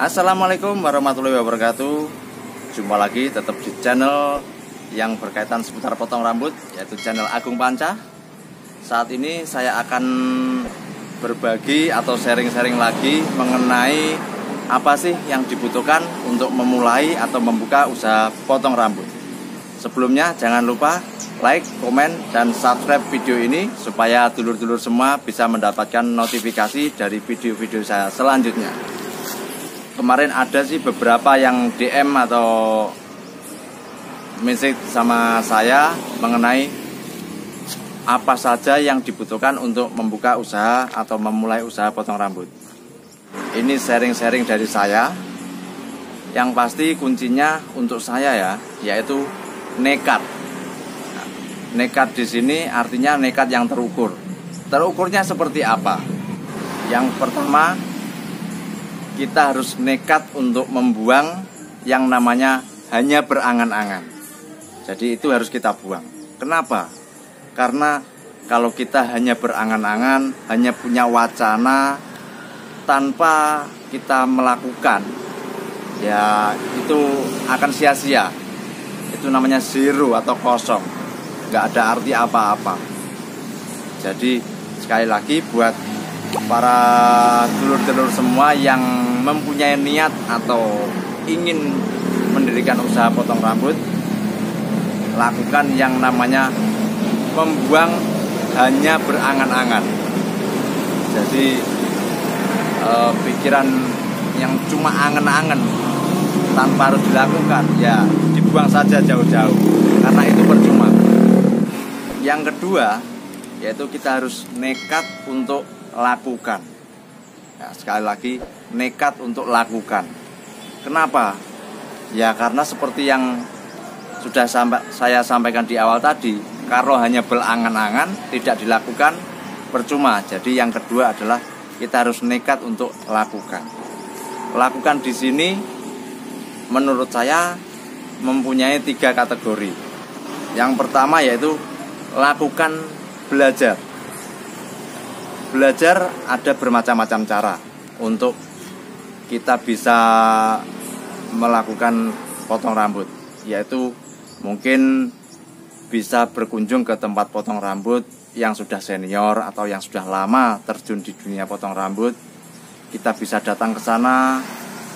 Assalamualaikum warahmatullahi wabarakatuh. Jumpa lagi tetap di channel yang berkaitan seputar potong rambut, yaitu channel Agung Panca. Saat ini saya akan berbagi atau sharing-sharing lagi mengenai apa sih yang dibutuhkan untuk memulai atau membuka usaha potong rambut. Sebelumnya jangan lupa like, komen, dan subscribe video ini supaya dulur-dulur semua bisa mendapatkan notifikasi dari video-video saya selanjutnya. Kemarin ada sih beberapa yang DM atau message sama saya mengenai apa saja yang dibutuhkan untuk membuka usaha atau memulai usaha potong rambut. Ini sharing-sharing dari saya. Yang pasti kuncinya untuk saya ya, yaitu nekat. Nekat di sini artinya nekat yang terukur. Terukurnya seperti apa? Yang pertama, kita harus nekat untuk membuang yang namanya hanya berangan-angan. Jadi itu harus kita buang. Kenapa? Karena kalau kita hanya berangan-angan, hanya punya wacana tanpa kita melakukan, ya itu akan sia-sia. Itu namanya zero atau kosong, nggak ada arti apa-apa. Jadi sekali lagi buat para dulur-dulur semua yang mempunyai niat atau ingin mendirikan usaha potong rambut, lakukan yang namanya membuang hanya berangan-angan. Jadi pikiran yang cuma angan-angan tanpa harus dilakukan, ya dibuang saja jauh-jauh, karena itu percuma. Yang kedua, yaitu kita harus nekat untuk lakukan. Ya, sekali lagi nekat untuk lakukan. Kenapa? Ya karena seperti yang sudah saya sampaikan di awal tadi, kalau hanya berangan-angan tidak dilakukan percuma. Jadi yang kedua adalah kita harus nekat untuk lakukan. Lakukan di sini menurut saya mempunyai 3 kategori. Yang pertama yaitu lakukan belajar. Belajar ada bermacam-macam cara untuk kita bisa melakukan potong rambut, yaitu mungkin bisa berkunjung ke tempat potong rambut yang sudah senior atau yang sudah lama terjun di dunia potong rambut. Kita bisa datang ke sana,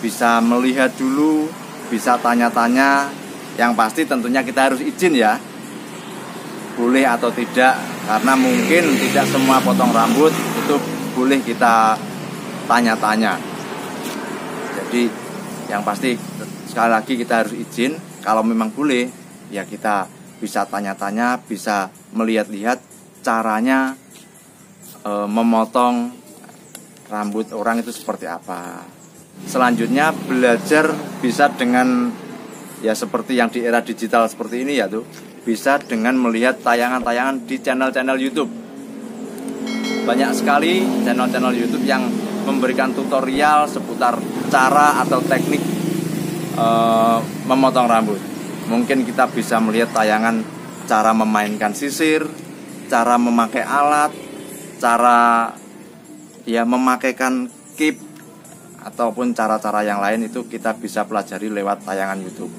bisa melihat dulu, bisa tanya-tanya. Yang pasti tentunya kita harus izin ya, boleh atau tidak, karena mungkin tidak semua potong rambut itu boleh kita tanya-tanya. Jadi yang pasti sekali lagi kita harus izin. Kalau memang boleh, ya kita bisa tanya-tanya, bisa melihat-lihat caranya memotong rambut orang itu seperti apa. Selanjutnya belajar bisa dengan ya seperti yang di era digital seperti ini, ya tuh bisa dengan melihat tayangan-tayangan di channel-channel YouTube. Banyak sekali channel-channel YouTube yang memberikan tutorial seputar cara atau teknik memotong rambut. Mungkin kita bisa melihat tayangan cara memainkan sisir, cara memakai alat, cara ya memakaikan clip, ataupun cara-cara yang lain itu kita bisa pelajari lewat tayangan YouTube.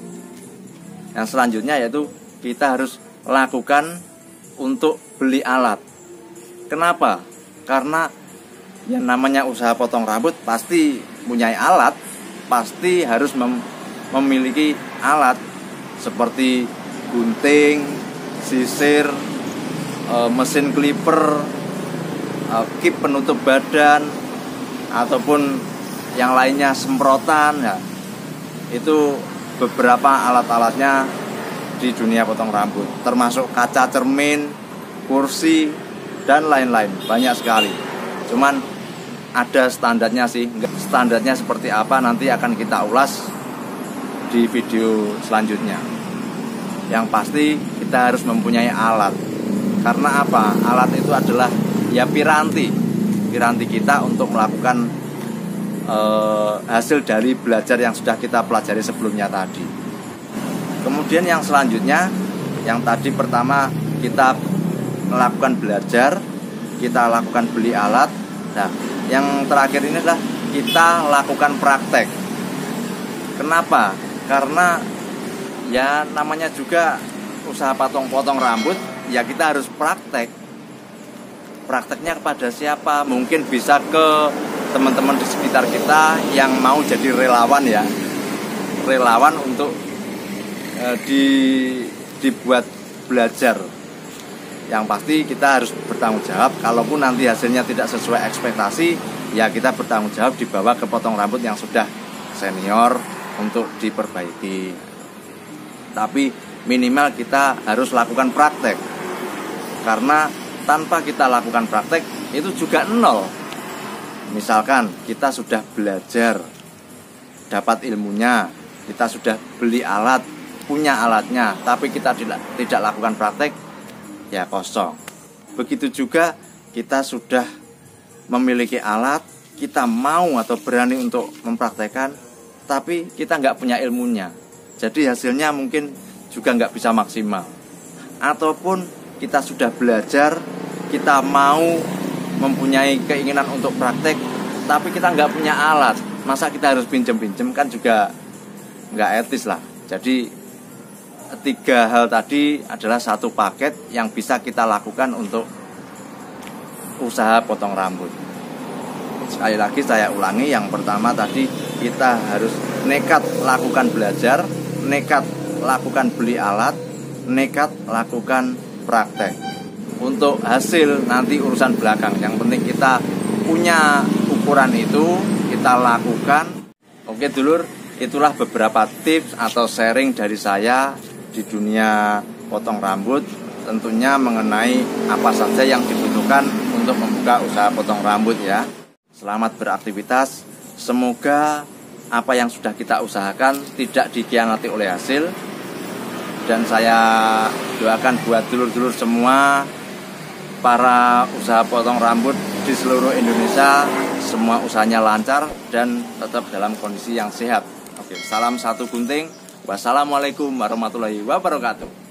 Yang selanjutnya yaitu kita harus lakukan untuk beli alat. Kenapa? Karena yang namanya usaha potong rambut pasti punya alat, pasti harus memiliki alat seperti gunting, sisir, mesin clipper, kip penutup badan, ataupun yang lainnya, semprotan ya. Itu beberapa alat-alatnya di dunia potong rambut, termasuk kaca cermin, kursi, dan lain-lain. Banyak sekali. Cuman ada standarnya sih. Standarnya seperti apa nanti akan kita ulas di video selanjutnya. Yang pasti kita harus mempunyai alat. Karena apa? Alat itu adalah ya piranti kita untuk melakukan hasil dari belajar yang sudah kita pelajari sebelumnya tadi. Kemudian yang selanjutnya, yang tadi pertama kita melakukan belajar, kita lakukan beli alat. Nah, yang terakhir ini adalah kita lakukan praktek. Kenapa? Karena ya namanya juga usaha potong rambut, ya kita harus praktek. Prakteknya kepada siapa? Mungkin bisa ke teman-teman di sekitar kita yang mau jadi relawan ya. Relawan untuk dibuat belajar. Yang pasti kita harus bertanggung jawab. Kalaupun nanti hasilnya tidak sesuai ekspektasi, ya kita bertanggung jawab dibawa ke potong rambut yang sudah senior untuk diperbaiki. Tapi minimal kita harus lakukan praktek. Karena tanpa kita lakukan praktek itu juga nol. Misalkan kita sudah belajar, dapat ilmunya, kita sudah beli alat, punya alatnya, tapi kita tidak lakukan praktek, ya kosong. Begitu juga kita sudah memiliki alat, kita mau atau berani untuk mempraktekkan, tapi kita nggak punya ilmunya. Jadi hasilnya mungkin juga nggak bisa maksimal. Ataupun kita sudah belajar, kita mau mempunyai keinginan untuk praktek, tapi kita nggak punya alat. Masa kita harus pinjem-pinjem, kan juga nggak etis lah. Jadi 3 hal tadi adalah satu paket yang bisa kita lakukan untuk usaha potong rambut. Sekali lagi saya ulangi, yang pertama tadi kita harus nekat lakukan belajar, nekat lakukan beli alat, nekat lakukan praktek. Untuk hasil nanti urusan belakang, yang penting kita punya ukuran itu, kita lakukan. Oke dulur, itulah beberapa tips atau sharing dari saya di dunia potong rambut, tentunya mengenai apa saja yang dibutuhkan untuk membuka usaha potong rambut ya. Selamat beraktivitas, semoga apa yang sudah kita usahakan tidak dikhianati oleh hasil. Dan saya doakan buat dulur-dulur semua, para usaha potong rambut di seluruh Indonesia, semua usahanya lancar dan tetap dalam kondisi yang sehat. Oke, salam satu gunting. Wassalamualaikum warahmatullahi wabarakatuh.